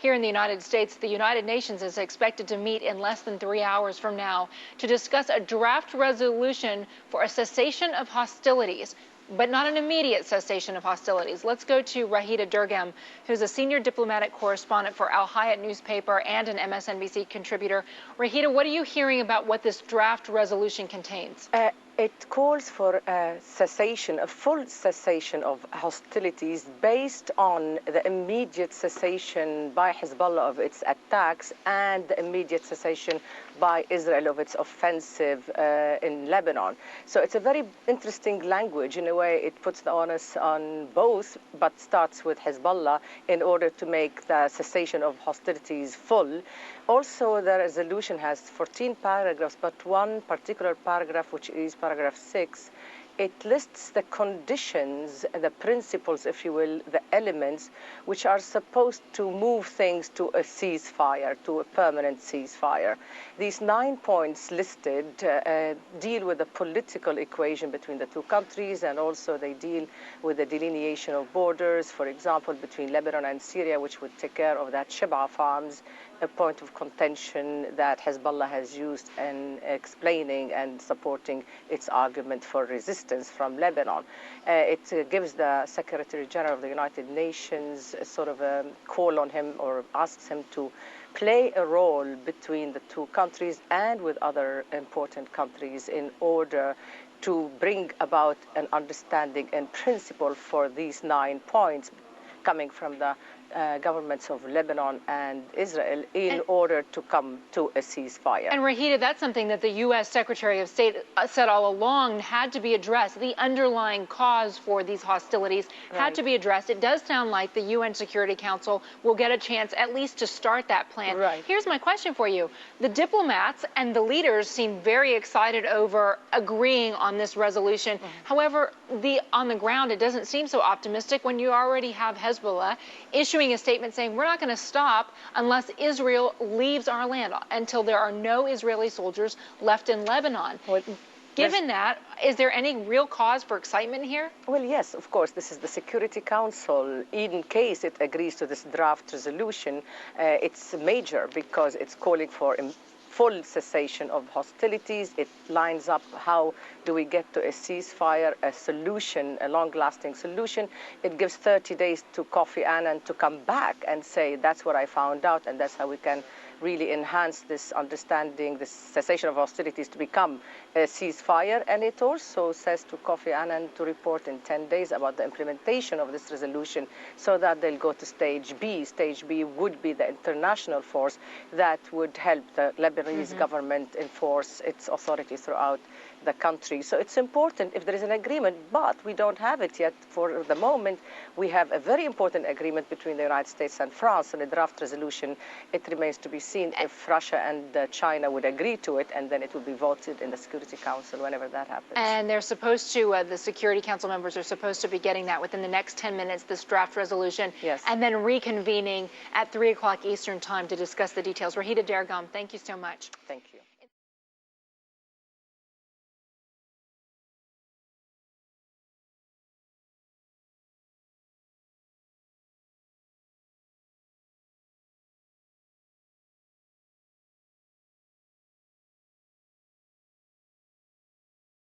here in the United States, the United Nations is expected to meet in less than 3 hours from now to discuss a draft resolution for a cessation of hostilities, but not an immediate cessation of hostilities. Let's go to Raghida Dergham, who's a senior diplomatic correspondent for Al Hayat newspaper and an MSNBC contributor. Raghida, what are you hearing about what this draft resolution contains? It calls for a cessation, a full cessation of hostilities based on the immediate cessation by Hezbollah of its attacks and the immediate cessation by Israel of its offensive in Lebanon. So it's a very interesting language. In a way, it puts the onus on both, but starts with Hezbollah in order to make the cessation of hostilities full. Also, the resolution has 14 paragraphs, but one particular paragraph, which is paragraph 6, it lists the conditions, the principles, if you will, the elements which are supposed to move things to a ceasefire, to a permanent ceasefire. These 9 points listed deal with the political equation between the two countries, and also they deal with the delineation of borders, for example, between Lebanon and Syria, which would take care of that Sheba farms, a point of contention that Hezbollah has used in explaining and supporting its argument for resistance from Lebanon. It gives the Secretary General of the United Nations a sort of a call on him, or asks him to play a role between the two countries and with other important countries in order to bring about an understanding and principle for these 9 points coming from the governments of Lebanon and Israel in order to come to a ceasefire. And Raghida, that's something that the U.S. Secretary of State said all along had to be addressed. The underlying cause for these hostilities had to be addressed. It does sound like the UN Security Council will get a chance at least to start that plan. Here's my question for you. The diplomats and the leaders seem very excited over agreeing on this resolution. However, on the ground, it doesn't seem so optimistic when you already have Hezbollah issuing a statement saying we're not going to stop unless Israel leaves our land, until there are no Israeli soldiers left in Lebanon. Given that, is there any real cause for excitement here? Well, yes, of course. This is the Security Council. In case it agrees to this draft resolution, it's major because it's calling for full cessation of hostilities. It lines up how do we get to a ceasefire, a solution, a long-lasting solution. It gives 30 days to Kofi Annan to come back and say, that's what I found out, and that's how we can really enhance this understanding, this cessation of hostilities to become a ceasefire. And it also says to Kofi Annan to report in 10 days about the implementation of this resolution so that they'll go to stage B. Stage B would be the international force that would help the Lebanese government enforce its authority throughout the country. So it's important if there is an agreement, but we don't have it yet for the moment. We have a very important agreement between the United States and France on a draft resolution. It remains to be seen if Russia and China would agree to it, and then it will be voted in the Security Council whenever that happens. And they're supposed to, the Security Council members are supposed to be getting that within the next 10 minutes, this draft resolution, and then reconvening at 3 o'clock Eastern time to discuss the details. Raghida Dergham, thank you so much. Thank you.